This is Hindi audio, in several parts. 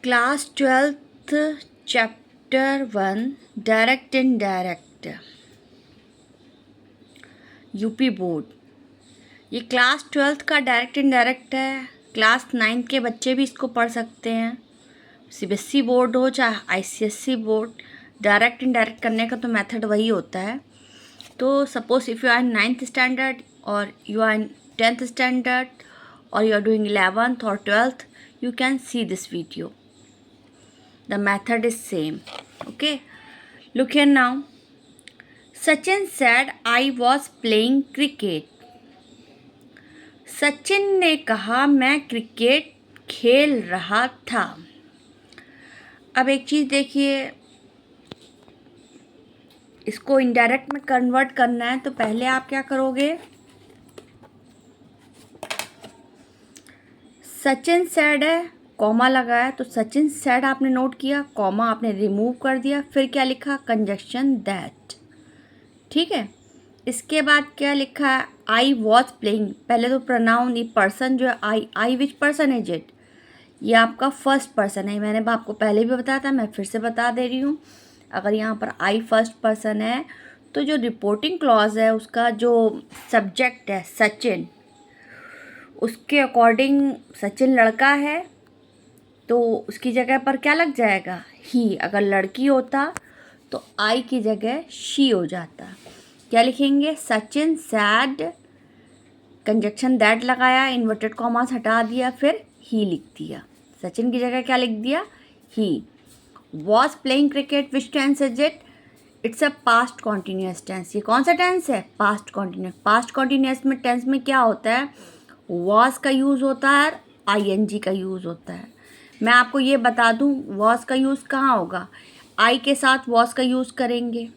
Class 12th chapter 1 direct indirect UP board. ये क्लास 12th का डायरेक्ट इनडायरेक्ट है। क्लास 9 के बच्चे भी इसको पढ़ सकते हैं, सीबीएसई बोर्ड हो चाहे आईसीएसई बोर्ड। डायरेक्ट इनडायरेक्ट करने का तो मेथड वही होता है। तो suppose if you are in 9th standard और you are in 10th standard और you are doing 11th or 12th, you can see this video. The method is same. Okay, look here now. Sachin said I was playing cricket. Sachin ने कहा मैं क्रिकेट खेल रहा था। अब एक चीज़ देखिए, इसको इनडायरेक्ट में कन्वर्ट करना है तो पहले आप क्या करोगे, सचिन सैड है, कॉमा लगाया तो सचिन सैड आपने नोट किया, कॉमा आपने रिमूव कर दिया, फिर क्या लिखा, कंजक्शन दैट। ठीक है, इसके बाद क्या लिखा है, आई वॉज प्लेइंग। पहले तो प्रोनाउन, ये पर्सन जो है आई विच पर्सन इज इट, ये आपका फर्स्ट पर्सन है। मैंने आपको पहले भी बताया था, मैं फिर से बता दे रही हूँ। अगर यहाँ पर आई फर्स्ट पर्सन है तो जो रिपोर्टिंग क्लॉज है उसका जो सब्जेक्ट है सचिन, उसके अकॉर्डिंग सचिन लड़का है तो उसकी जगह पर क्या लग जाएगा, ही। अगर लड़की होता तो आई की जगह शी हो जाता। क्या लिखेंगे, सचिन सैड, कंजक्शन दैट लगाया, इन्वर्टेड कॉमास हटा दिया, फिर ही लिख दिया। सचिन की जगह क्या लिख दिया, he. Was playing cricket, which tense is it, it's a past continuous tense. ये कौन सा टेंस है, पास्ट कॉन्टीन्यूस। पास्ट कॉन्टीन्यूस में टेंस में क्या होता है, वॉज का यूज़ होता है और आईएनजी का यूज़ होता है। मैं आपको ये बता दूं, वॉज का यूज़ कहाँ होगा, आई के साथ वॉज का यूज़ करेंगे।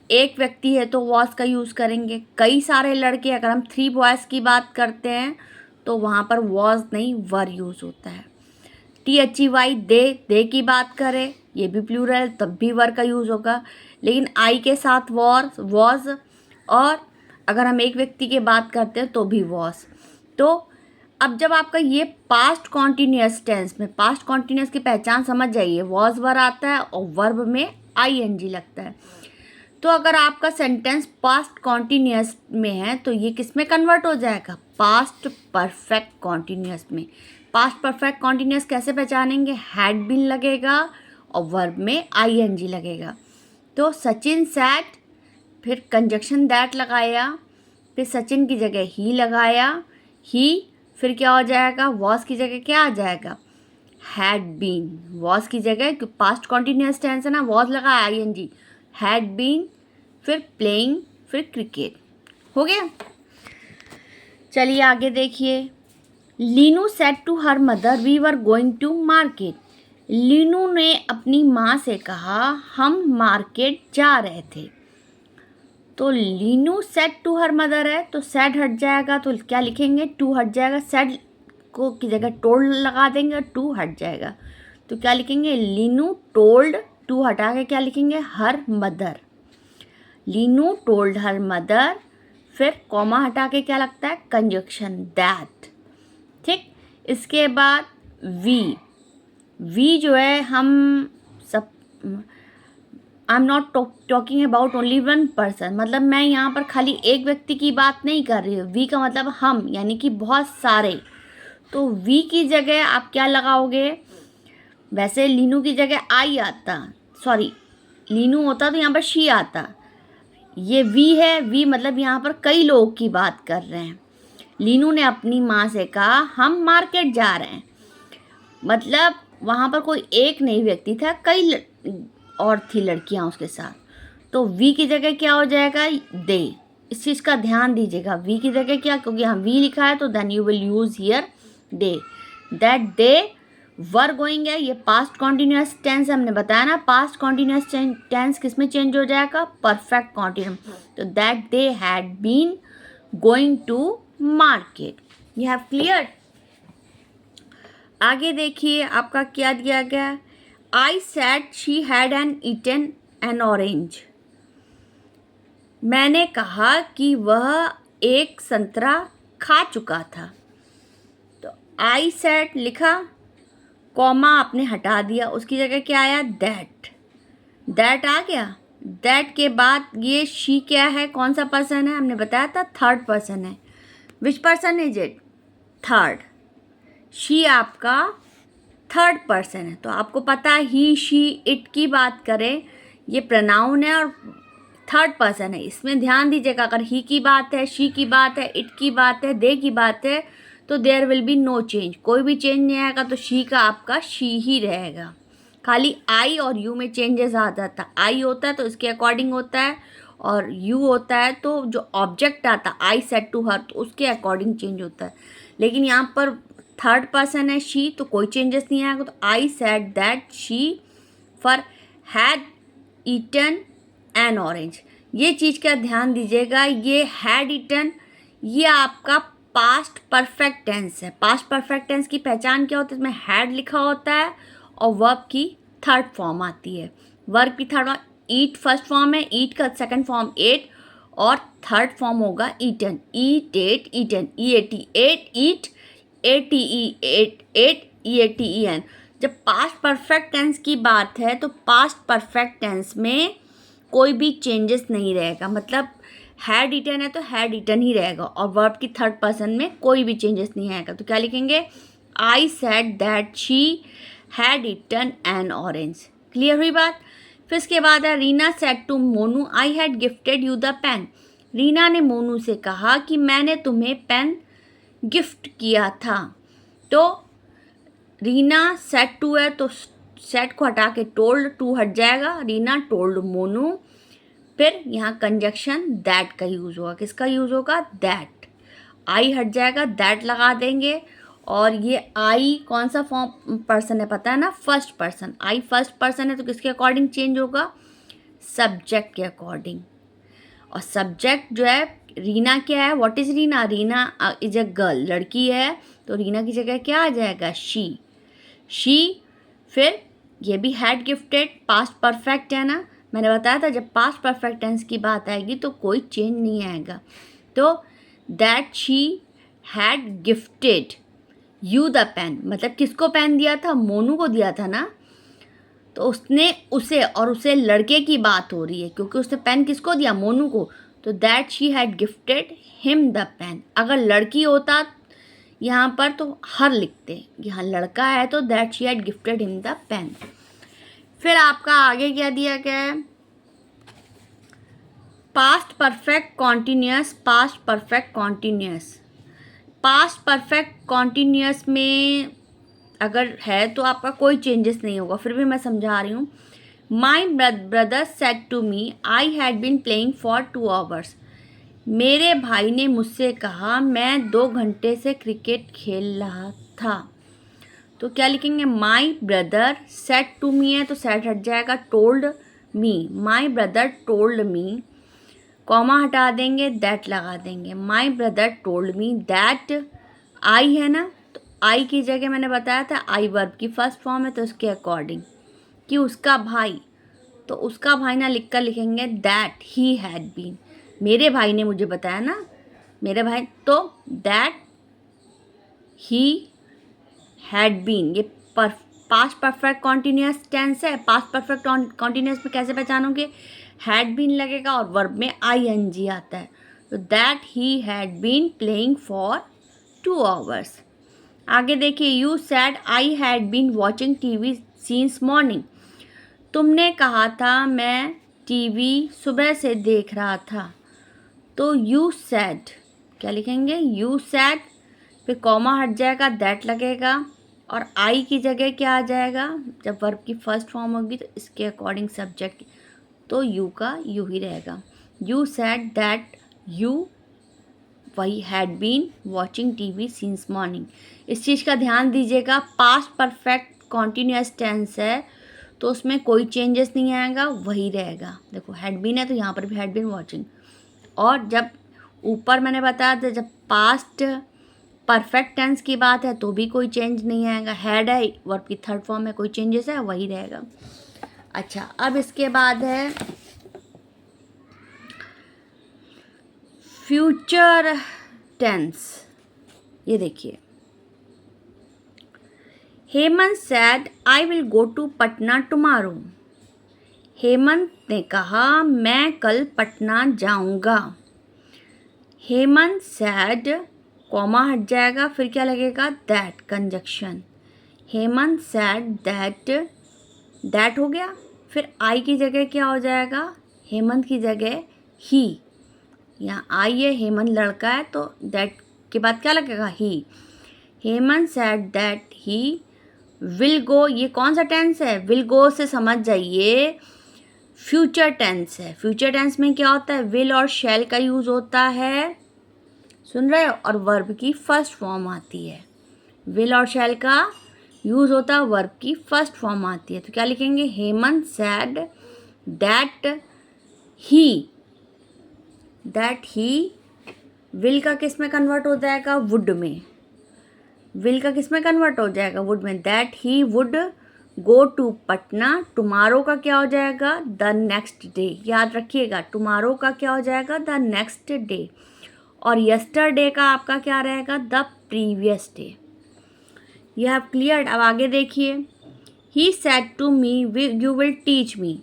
एक व्यक्ति है तो वॉज का यूज़ करेंगे। कई सारे लड़के, अगर हम 3 बॉयज़ की बात करते हैं तो वहाँ पर वॉज नहीं वर यूज़ होता है। THEY दे की बात करें, ये भी प्लूरल, तब भी वर का यूज़ होगा। लेकिन आई के साथ वॉज, और अगर हम एक व्यक्ति की बात करते हैं तो भी वॉज। तो अब जब आपका ये पास्ट कॉन्टीन्यूअस टेंस में, पास्ट कॉन्टीन्यूअस की पहचान समझ जाइए, वॉज वर आता है और वर्ब में आईएनजी लगता है। तो अगर आपका सेंटेंस पास्ट कॉन्टीन्यूअस में है तो ये किस में कन्वर्ट हो जाएगा, पास्ट परफेक्ट कॉन्टीन्यूअस में। पास्ट परफेक्ट कॉन्टीन्यूअस कैसे पहचानेंगे, हैड बीन लगेगा और वर्ब में आईएनजी लगेगा। तो सचिन सैड, फिर कंजक्शन दैट लगाया, फिर सचिन की जगह ही लगाया, ही, फिर क्या हो जाएगा, वॉज की जगह क्या आ जाएगा, हैड बीन। वॉज की जगह पास्ट कॉन्टीन्यूअस टेंस है ना, वॉज लगा आईएनजी, हैड बीन, फिर प्लेइंग, फिर क्रिकेट। हो गया। चलिए आगे देखिए। Leenu said to her mother we were going to market. Leenu ने अपनी माँ से कहा हम मार्केट जा रहे थे। तो Leenu said to her mother है तो सेड हट जाएगा, तो क्या लिखेंगे, टू हट जाएगा। सेड को की जगह टोल्ड लगा देंगे और टू हट जाएगा, तो क्या लिखेंगे, लीनू टोल्ड, टू हटा के क्या लिखेंगे, her mother. Leenu told her mother, फिर कॉमा हटा के क्या लगता है, कंजक्शन दैट। ठीक, इसके बाद वी जो है, हम सब, I am not talking about only one person, मतलब मैं यहाँ पर खाली एक व्यक्ति की बात नहीं कर रही हूँ। वी का मतलब हम, यानी कि बहुत सारे। तो वी की जगह आप क्या लगाओगे, वैसे लीनू की जगह आई आता, सॉरी लीनू होता तो यहाँ पर शी आता। ये वी है, वी मतलब यहाँ पर कई लोगों की बात कर रहे हैं। लीनू ने अपनी माँ से कहा हम मार्केट जा रहे हैं, मतलब वहाँ पर कोई एक नहीं व्यक्ति था, कई और थी लड़कियाँ उसके साथ। तो वी की जगह क्या हो जाएगा, दे। इस चीज़ का ध्यान दीजिएगा, वी की जगह क्या, क्योंकि यहाँ वी लिखा है तो then you will use here they. That they were going है, ये पास्ट कॉन्टीन्यूअस टेंस हमने बताया ना। पास्ट कॉन्टीन्यूअस टेंस किस में चेंज हो जाएगा, परफेक्ट कॉन्टीन्यूअस। तो that they had been going to market. You have clear. आगे देखिए आपका क्या दिया गया, I said she had an eaten an orange. मैंने कहा कि वह एक संतरा खा चुका था। तो आई सेड लिखा कॉमा आपने हटा दिया, उसकी जगह क्या आया, दैट आ गया। दैट के बाद ये शी क्या है, कौन सा पर्सन है, हमने बताया था थर्ड पर्सन है। Which person is it, third. She आपका थर्ड पर्सन है, तो आपको पता है ही शी इट की बात करें, ये प्रोनाउन है और थर्ड पर्सन है। इसमें ध्यान दीजिएगा, अगर ही की बात है, शी की बात है, इट की बात है, दे की बात है, तो there will be no change, कोई भी चेंज नहीं आएगा। तो शी का आपका शी ही रहेगा। खाली आई और यू में चेंजेस आ जाता है। आई होता है तो इसके अकॉर्डिंग होता है, और यू होता है तो जो ऑब्जेक्ट आता आई सेड टू हर, तो उसके अकॉर्डिंग चेंज होता है। लेकिन यहाँ पर थर्ड पर्सन है शी, तो कोई चेंजेस नहीं आएगा। तो I said that she for had eaten an orange. ये चीज़ का ध्यान दीजिएगा, ये हैड ईटन ये आपका पास्ट परफेक्ट टेंस है। पास्ट परफेक्ट टेंस की पहचान क्या होती है, इसमें हैड लिखा होता है और वर्ब की थर्ड फॉर्म आती है। वर्ब की third form, eat first form है, ईट का सेकंड फॉर्म एट, और थर्ड फॉर्म होगा eaten, eat ate eaten, E A T ate eat, A T E ate ate, E A T E N. जब पास्ट परफेक्ट टेंस की बात है तो पास्ट परफेक्ट टेंस में कोई भी चेंजेस नहीं रहेगा, मतलब हैड ईटन है तो हैड ईटन ही रहेगा, और वर्ब की थर्ड पर्सन में कोई भी चेंजेस नहीं आएगा। तो क्या लिखेंगे, I said that she had eaten an orange. Clear हुई बात। फिर इसके बाद है Reena said to Monu I had gifted you the pen. Reena ने मोनू से कहा कि मैंने तुम्हें पेन गिफ्ट किया था। तो रीना सेड टू है तो सेड को हटा के टोल्ड, टू हट जाएगा, रीना टोल्ड मोनू। फिर यहाँ कंजक्शन दैट का यूज़ होगा, किसका यूज़ होगा, दैट। आई हट जाएगा, दैट लगा देंगे, और ये आई कौन सा फॉर्म पर्सन है पता है ना, फर्स्ट पर्सन। आई फर्स्ट पर्सन है तो किसके अकॉर्डिंग चेंज होगा, सब्जेक्ट के अकॉर्डिंग। और सब्जेक्ट जो है रीना क्या है, what is Reena, Reena is a girl, लड़की है, तो रीना की जगह क्या आ जाएगा, शी। फिर ये भी हैड गिफ्टेड, पास्ट परफेक्ट है ना, मैंने बताया था जब पास्ट परफेक्ट टेंस की बात आएगी तो कोई चेंज नहीं आएगा। तो that she had gifted you the pen, मतलब किसको पेन दिया था, मोनू को दिया था ना, तो उसने उसे, और उसे लड़के की बात हो रही है क्योंकि उसने पेन किसको दिया, मोनू को, तो that she had gifted him the pen. अगर लड़की होता यहाँ पर तो हर लिखते, यहाँ लड़का है तो that she had gifted him the pen. फिर आपका आगे क्या दिया गया है, past perfect continuous, past perfect continuous. Past perfect continuous में अगर है तो आपका कोई चेंजेस नहीं होगा, फिर भी मैं समझा रही हूँ। My brother said to me I had been playing for 2 hours। मेरे भाई ने मुझसे कहा मैं 2 घंटे से क्रिकेट खेल रहा था। तो क्या लिखेंगे, my brother said to me है तो सेड हट जाएगा, told me, my brother told me, comma हटा देंगे, दैट लगा देंगे, my brother told me that, I है ना, तो आई की जगह मैंने बताया था आई वर्ब की फर्स्ट फॉर्म है तो उसके अकॉर्डिंग कि उसका भाई, तो उसका भाई ना लिख कर लिखेंगे दैट ही हैड बीन, मेरे भाई ने मुझे बताया ना, मेरे भाई, तो दैट ही हैड बीन, ये पास्ट परफेक्ट कॉन्टिन्यूस टेंस है। पास्ट परफेक्ट कॉन्टिन्यूस में कैसे पहचानोगे, हैड बीन लगेगा और वर्ब में आई एन जी आता है, तो that he had been playing for 2 hours। आगे देखिए, you said I had been watching TV since morning. तुमने कहा था मैं टीवी सुबह से देख रहा था। तो यू सैड क्या लिखेंगे, यू सैड, फिर कॉमा हट जाएगा, दैट लगेगा, और आई की जगह क्या आ जाएगा, जब वर्ब की फर्स्ट फॉर्म होगी तो इसके अकॉर्डिंग सब्जेक्ट, तो यू का यू ही रहेगा। यू सैड दैट यू वही had been watching TV since morning. इस चीज़ का ध्यान दीजिएगा, पास्ट परफेक्ट कॉन्टिन्यूस टेंस है तो उसमें कोई चेंजेस नहीं आएगा, वही रहेगा। देखो हैड बीन है तो यहाँ पर भी हैड बीन वॉचिंग, और जब ऊपर मैंने बताया था जब पास्ट परफेक्ट टेंस की बात है तो भी कोई चेंज नहीं आएगा, हैड है वर्ब की थर्ड फॉर्म में कोई चेंजेस है वही रहेगा। अच्छा, अब इसके बाद है फ्यूचर टेंस। ये देखिए, Hemant said I will go to Patna tomorrow. Hemant ने कहा मैं कल पटना जाऊंगा। हेमंत सैड, कॉमा हट जाएगा, फिर क्या लगेगा, that, conjunction. Hemant said that हो गया, फिर आई की जगह क्या हो जाएगा, हेमंत की जगह ही। यहाँ आई है, हेमंत लड़का है, तो दैट के बाद क्या लगेगा, he. Hemant said that he will go, ये कौन सा टेंस है, विल गो से समझ जाइए फ्यूचर टेंस है। फ्यूचर टेंस में क्या होता है, विल और शैल का यूज़ होता है, सुन रहे हो, और वर्ब की फर्स्ट फॉर्म आती है। विल और शैल का यूज़ होता है, वर्ब की फर्स्ट फॉर्म आती है। तो क्या लिखेंगे, Hemant said that he will का किस में कन्वर्ट हो जाएगा, वुड में। विल का किस में कन्वर्ट हो जाएगा, वुड में। That he would go to Patna. Tomorrow का क्या हो जाएगा, द नेक्स्ट डे। याद रखिएगा, टुमारो का क्या हो जाएगा, द नेक्स्ट डे। और यस्टरडे का आपका क्या रहेगा, the previous day. You have cleared. अब आगे देखिए, he said to me you will teach me.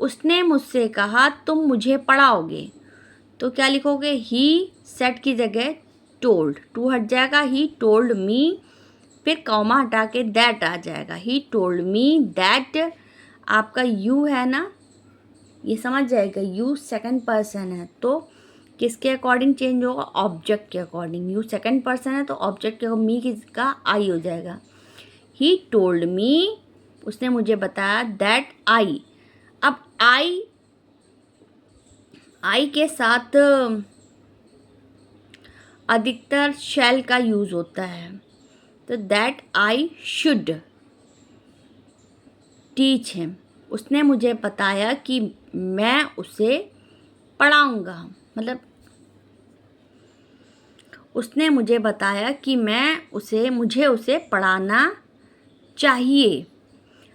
उसने मुझसे कहा तुम मुझे पढ़ाओगे। तो क्या लिखोगे, ही सेड की जगह टोल्ड, टू हट जाएगा, ही टोल्ड मी, फिर कॉमा हटा के दैट आ जाएगा, ही टोल्ड मी दैट। आपका यू है ना, ये समझ जाएगा, यू सेकंड पर्सन है तो किसके अकॉर्डिंग चेंज होगा, ऑब्जेक्ट के अकॉर्डिंग। यू सेकंड पर्सन है तो ऑब्जेक्ट के मी किसका, आई हो जाएगा। ही टोल्ड मी, उसने मुझे बताया, दैट आई। अब आई के साथ अधिकतर शैल का यूज़ होता है, तो that I should teach him. उसने मुझे बताया कि मैं उसे पढ़ाऊँगा, मतलब उसने मुझे बताया कि मुझे उसे पढ़ाना चाहिए।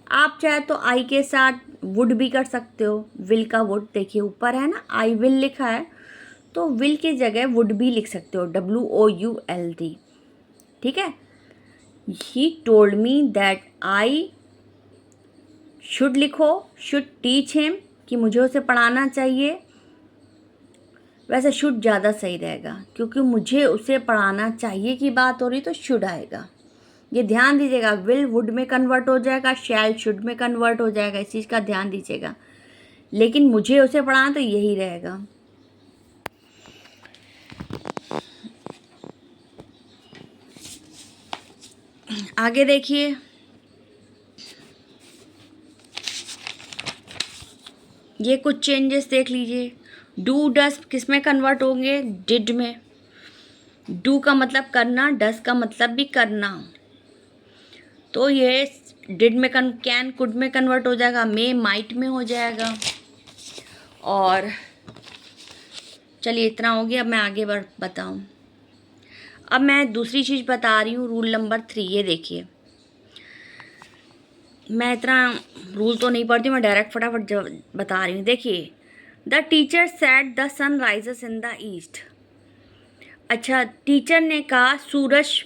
आप चाहे तो आई के साथ वुड भी कर सकते हो, विल का वुड देखिए ऊपर है ना, आई विल लिखा है, तो विल की जगह वुड भी लिख सकते हो, WOULD, ठीक है। He told me that I should लिखो, शुड टीच हिम, कि मुझे उसे पढ़ाना चाहिए। वैसे शुड ज़्यादा सही रहेगा, क्योंकि मुझे उसे पढ़ाना चाहिए की बात हो रही तो शुड आएगा। ये ध्यान दीजिएगा, विल वुड में कन्वर्ट हो जाएगा, शैल शुड में कन्वर्ट हो जाएगा, इस चीज़ का ध्यान दीजिएगा। लेकिन मुझे उसे पढ़ाना तो यही रहेगा। आगे देखिए, ये कुछ चेंजेस देख लीजिए। डू डस किस में कन्वर्ट होंगे, डिड में। डू का मतलब करना, डस का मतलब भी करना, तो ये डिड में कैन कुड में कन्वर्ट हो जाएगा, मे माइट में हो जाएगा। और चलिए इतना हो गया, अब मैं आगे बताऊँ। अब मैं दूसरी चीज़ बता रही हूँ, रूल नंबर 3। ये देखिए, मैं इतना रूल तो नहीं पढ़ती, मैं डायरेक्ट फटाफट बता रही हूँ। देखिए, the teacher said the sun rises in the east. अच्छा, टीचर ने कहा सूरज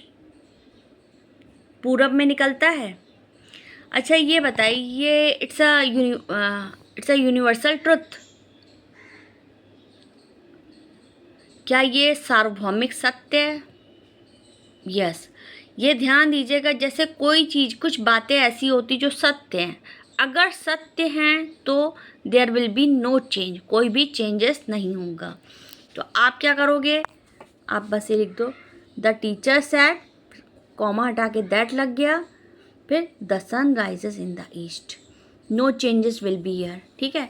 पूरब में निकलता है। अच्छा ये बताइए, इट्स अ यूनिवर्सल ट्रुथ, क्या ये सार्वभौमिक सत्य है? यस। ये ध्यान दीजिएगा, जैसे कोई चीज़, कुछ बातें ऐसी होती जो सत्य हैं, अगर सत्य हैं तो there will be no change, कोई भी चेंजेस नहीं होगा। तो आप क्या करोगे, आप बस ये लिख दो, द टीचर सेड, कॉमा हटा के दैट लग गया, फिर the sun rises in the east, no changes will be here, ठीक है।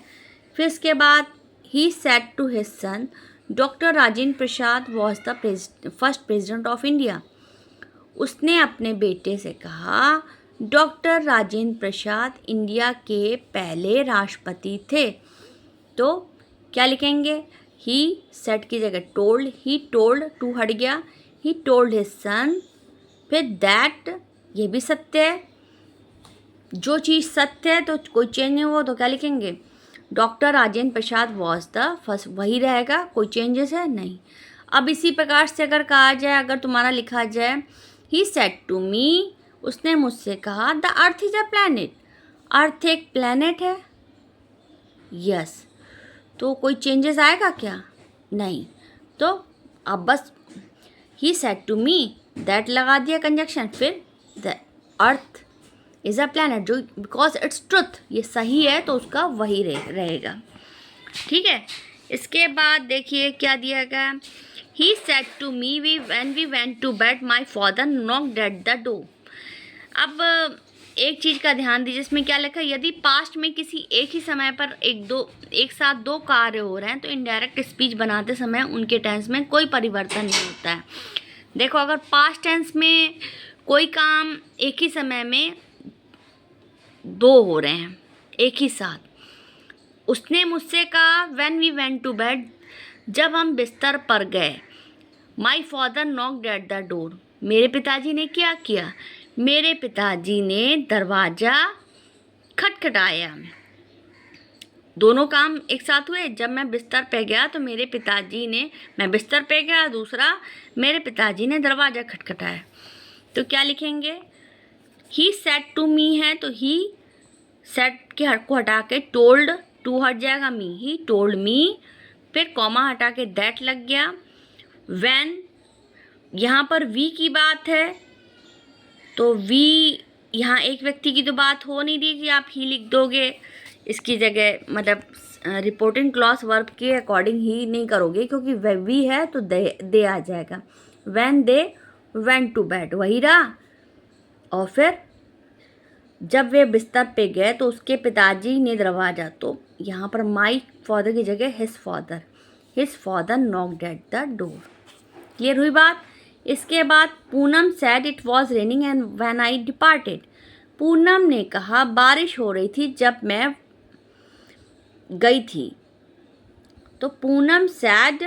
फिर इसके बाद he said to his son, doctor Rajendra Prasad was the first president of India. उसने अपने बेटे से कहा डॉक्टर राजेंद्र प्रसाद इंडिया के पहले राष्ट्रपति थे। तो क्या लिखेंगे, ही सेड की जगह टोल्ड, ही टोल्ड, टू हट गया, ही टोल्ड हिज सन, फिर दैट, ये भी सत्य है। जो चीज़ सत्य है तो कोई चेंज नहीं हुआ, तो क्या लिखेंगे, doctor Rajendra Prasad was the first, वही रहेगा, कोई चेंजेस है नहीं। अब इसी प्रकार से अगर कहा जाए, अगर तुम्हारा लिखा जाए ही सेड टू मी, उसने मुझसे कहा the earth is a planet, earth एक प्लैनेट है। यस, तो कोई चेंजेस आएगा क्या? नहीं। तो अब बस he said to me that लगा दिया कंजक्शन, फिर the earth is a planet, जो बिकॉज इट्स ट्रुथ, ये सही है तो उसका वही रहेगा। ठीक है, इसके बाद देखिए क्या दिया गया। He said to me when we went to bed my father knocked at the door. अब एक चीज़ का ध्यान दीजिए, इसमें क्या लिखा है, यदि पास्ट में किसी एक ही समय पर एक साथ दो कार्य हो रहे हैं तो इनडायरेक्ट स्पीच बनाते समय उनके टेंस में कोई परिवर्तन नहीं होता है। देखो, अगर पास्ट टेंस में कोई काम एक ही समय में दो हो रहे हैं एक ही साथ, उसने मुझसे कहा when we went to bed, जब हम बिस्तर पर गए। My father knocked at the door, मेरे पिताजी ने क्या किया, मेरे पिताजी ने दरवाज़ा खटखटाया। दोनों काम एक साथ हुए। जब मैं बिस्तर पे गया तो मेरे पिताजी ने, मैं बिस्तर पे गया, दूसरा मेरे पिताजी ने दरवाज़ा खटखटाया। तो क्या लिखेंगे, ही सेड टू मी है तो ही सेड के हट को हटा के टोल्ड, टू हट जाएगा, मी, ही टोल्ड मी, फिर कॉमा हटा के दैट लग गया। व्हेन, यहाँ पर वी की बात है तो वी, यहाँ एक व्यक्ति की तो बात हो नहीं रही कि आप ही लिख दोगे इसकी जगह, मतलब रिपोर्टिंग क्लॉज वर्ब के अकॉर्डिंग ही नहीं करोगे क्योंकि वी है तो दे आ जाएगा। When they went to bed, वही रहा। और फिर जब वे बिस्तर पे गए तो उसके पिताजी ने दरवाज़ा, तो यहाँ पर माई फादर की जगह his father knocked at the door. Clear हुई बात। इसके बाद Poonam sad it was raining and when I departed. Poonam ने कहा बारिश हो रही थी जब मैं गई थी। तो पूनम सैड,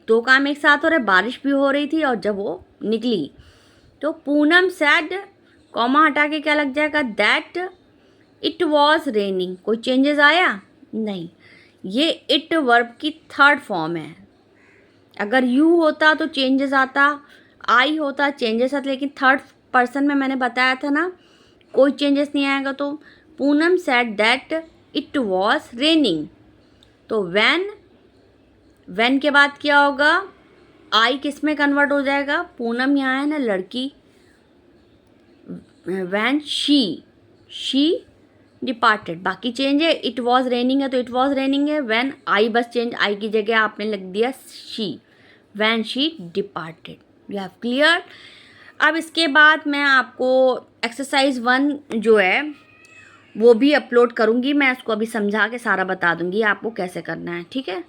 दो काम एक साथ हो रहे, बारिश भी हो रही थी और जब वो निकली तो पूनम सैड, कॉमा हटा के क्या लग जाएगा, दैट इट वॉज रेनिंग। कोई चेंजेस आया? नहीं। ये इट वर्ब की थर्ड फॉर्म है। अगर यू होता तो चेंजेस आता, आई होता चेंजेस आता, लेकिन थर्ड पर्सन में मैंने बताया था ना कोई चेंजेस नहीं आएगा। तो Poonam said that it was raining, तो व्हेन के बाद क्या होगा, आई किस में कन्वर्ट हो जाएगा, पूनम यहाँ है ना लड़की, व्हेन शी डिपार्टेड। बाकी चेंज है, इट वॉज रेनिंग है तो इट वॉज रेनिंग है। व्हेन आई बस चेंज, आई की जगह आपने लग दिया she, when she departed. You have clear. अब इसके बाद मैं आपको एक्सरसाइज 1 जो है वो भी अपलोड करूँगी, मैं उसको अभी समझा के सारा बता दूँगी आपको कैसे करना है। ठीक है।